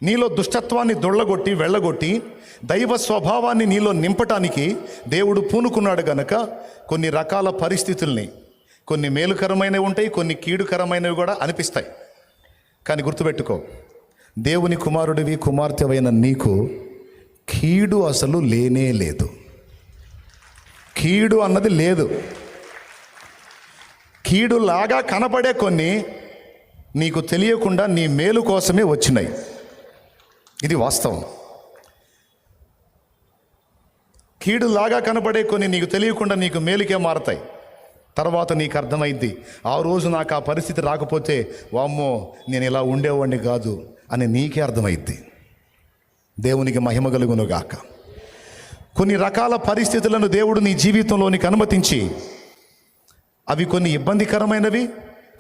నీలో దుష్టత్వాన్ని దొళ్ళగొట్టి వెళ్ళగొట్టి దైవ స్వభావాన్ని నీలో నింపటానికి దేవుడు పూనుకున్నాడు గనక కొన్ని రకాల పరిస్థితుల్ని, కొన్ని మేలుకరమైనవి ఉంటాయి, కొన్ని కీడుకరమైనవి కూడా అనిపిస్తాయి. కానీ గుర్తుపెట్టుకో, దేవుని కుమారుడివి కుమార్తెవైన నీకు కీడు అసలు లేనే లేదు. కీడు అన్నది లేదు. కీడులాగా కనపడే కొన్ని నీకు తెలియకుండా నీ మేలు కోసమే వచ్చినాయి. ఇది వాస్తవం. కీడులాగా కనపడే కొన్ని నీకు తెలియకుండా నీకు మేలుకే మారతాయి. తర్వాత నీకు అర్థమైంది, ఆ రోజు నాకు ఆ పరిస్థితి రాకపోతే వామ్మో నేను ఇలా ఉండేవాడిని కాదు అని నీకే అర్థమైద్ది. దేవునికి మహిమ కలుగునుగాక. కొన్ని రకాల పరిస్థితులను దేవుడు నీ జీవితంలోనికి అనుమతించి, అవి కొన్ని ఇబ్బందికరమైనవి,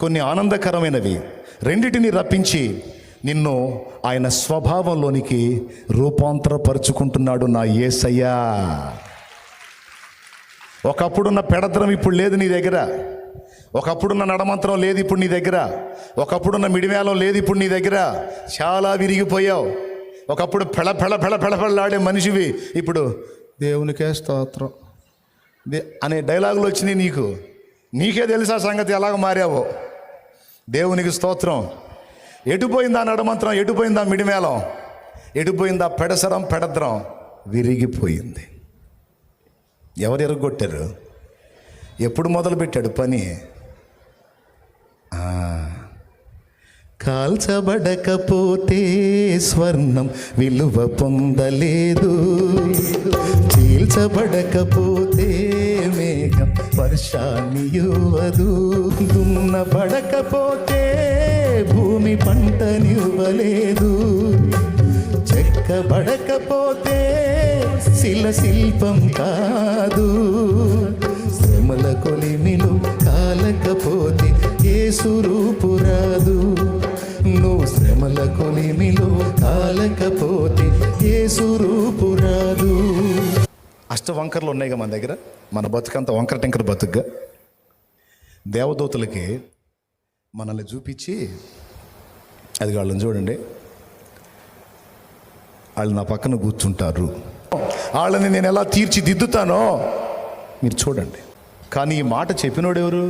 కొన్ని ఆనందకరమైనవి, రెండిటిని రప్పించి నిన్ను ఆయన స్వభావంలోనికి రూపాంతరపరుచుకుంటున్నాడు నా యేసయ్యా. ఒకప్పుడున్న పెడద్రం ఇప్పుడు లేదు నీ దగ్గర. ఒకప్పుడున్న నడమంత్రం లేదు ఇప్పుడు నీ దగ్గర. ఒకప్పుడున్న మిడిమేళం లేదు ఇప్పుడు నీ దగ్గర. చాలా విరిగిపోయావు. ఒకప్పుడు పెళపెళలాడే మనిషివి ఇప్పుడు దేవునికే స్తోత్రం అనే డైలాగులు వచ్చినాయి. నీకే తెలుసా సంగతి ఎలాగ మారావో. దేవునికి స్తోత్రం. ఎటుపోయిందా నడమంత్రం, ఎటుపోయిందా మిడిమేళం, ఎటుపోయిందా పెడద్రం, విరిగిపోయింది. ఎవరు ఎరగొట్టారు? ఎప్పుడు మొదలుపెట్టాడు పని? కాల్చబడకపోతే స్వర్ణం విలువ పొందలేదు, చీల్చబడకపోతే మేఘం వర్షాన్ని ఇవ్వదు, దున్నబడకపోతే భూమి పంటనివ్వలేదు, చెక్కబడకపోతే శిల్పం కాదు, శ్రమల కొలిమిలు కాలకపోతే యేసు రూపు రాదు, నువ్వు శ్రమల కొలిమిలు కాలకపోతే యేసు రూపు రాదు. అష్టవంకర్లు ఉన్నాయిగా మన దగ్గర. మన బతుకంత వంకర టెంకర బతుకుగా దేవదూతలకి మనల్ని చూపించి, అది వాళ్ళని చూడండి, వాళ్ళు నా పక్కన కూర్చుంటారు, వాళ్ళని నేను ఎలా తీర్చిదిద్దుతానో మీరు చూడండి. కానీ ఈ మాట చెప్పినోడు ఎవరు?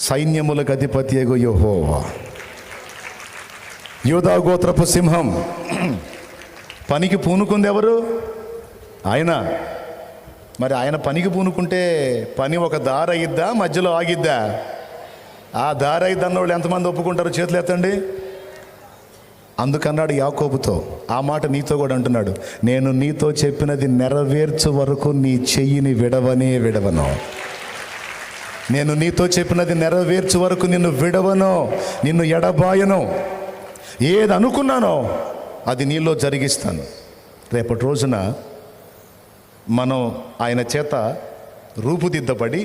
సైన్యములకు అధిపతి యెహోవా, యూదా గోత్రపు సింహం. పనికి పూనుకుంది ఎవరు? ఆయన. మరి ఆయన పనికి పూనుకుంటే పని ఒక దారి అయ్యిద్దా, మధ్యలో ఆగిద్దా? ఆ దారి అయ్యిద్ది అన్నవాళ్ళు ఎంతమంది ఒప్పుకుంటారో చేతులు ఎత్తండి. అందుకన్నాడు యాకోబుతో, ఆ మాట నీతో కూడా అంటున్నాడు, నేను నీతో చెప్పినది నెరవేర్చు వరకు నీ చెయ్యిని విడవను. నేను నీతో చెప్పినది నెరవేర్చు వరకు నిన్ను విడవను, నిన్ను ఎడబాయను. ఏది అనుకున్నానో అది నీలో జరిగిస్తాను. రేపటి రోజున మనం ఆయన చేత రూపుదిద్దపడి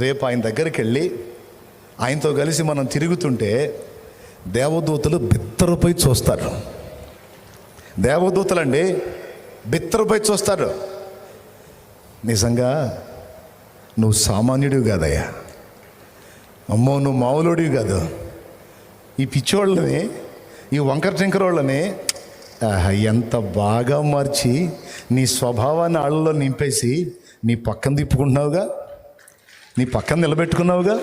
రేపు ఆయన దగ్గరికి వెళ్ళి ఆయనతో కలిసి మనం తిరుగుతుంటే దేవదూతలు బిత్తరపై చూస్తారు. దేవదూతలండి బిత్తరపై చూస్తారు. నిజంగా నువ్వు సామాన్యుడివి కాదయ్యా, అమ్మో నువ్వు మామూలుడివి కాదు. ఈ పిచ్చోళ్ళని, ఈ వంకర టెంకరోళ్ళని ఎంత బాగా మార్చి నీ స్వభావాన్ని ఆళ్ళలో నింపేసి నీ పక్కన తిప్పుకుంటున్నావుగా, నీ పక్కన నిలబెట్టుకున్నావుగా.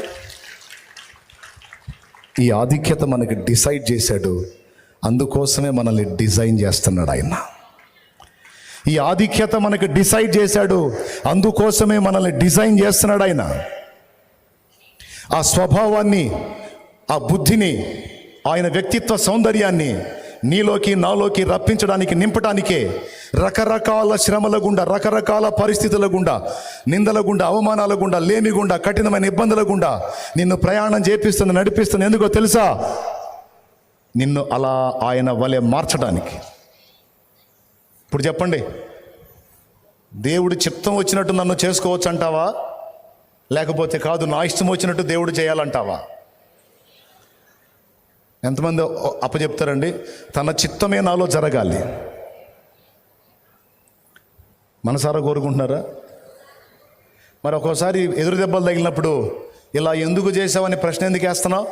ఈ ఆధిక్యత మనకి డిసైడ్ చేశాడు, అందుకోసమే మనల్ని డిజైన్ చేస్తున్నాడు ఆయన. ఈ ఆధిక్యత మనకి డిసైడ్ చేశాడు, అందుకోసమే మనల్ని డిజైన్ చేస్తున్నాడు ఆయన. ఆ స్వభావాన్ని, ఆ బుద్ధిని, ఆయన వ్యక్తిత్వ సౌందర్యాన్ని నీలోకి నాలోకి రప్పించడానికి, నింపడానికే రకరకాల శ్రమల గుండా, రకరకాల పరిస్థితుల గుండా, నిందల గుండా, అవమానాల గుండా, లేమి గుండా, కఠినమైన ఇబ్బందుల గుండా నిన్ను ప్రయాణం చేపిస్తుంది, నడిపిస్తుంది. ఎందుకో తెలుసా? నిన్ను అలా ఆయన వలె మార్చడానికి. ఇప్పుడు చెప్పండి, దేవుడి చిత్తం వచ్చినట్టు నన్ను చేసుకోవచ్చు అంటావా? లేకపోతే కాదు నా ఇష్టం వచ్చినట్టు దేవుడు చేయాలంటావా? ఎంతమంది అప్పచెప్తారండి? తన చిత్తమే నాలో జరగాలి. మనసారా కోరుకుంటున్నారా? మరి ఒక్కోసారి ఎదురు దెబ్బలు తగిలినప్పుడు ఇలా ఎందుకు చేసావని ప్రశ్న ఎందుకు వేస్తున్నావు?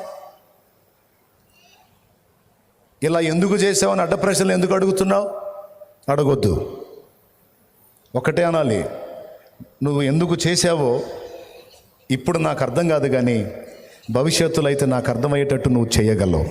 ఇలా ఎందుకు చేసావని అడ్డ ప్రశ్నలు ఎందుకు అడుగుతున్నావు? అడగొద్దు. ఒకటే అనాలి, నువ్వు ఎందుకు చేసావో ఇప్పుడు నాకు అర్థం కాదు, కానీ భవిష్యత్తులో అయితే నాకు అర్థమయ్యేటట్టు నువ్వు చేయగలవు.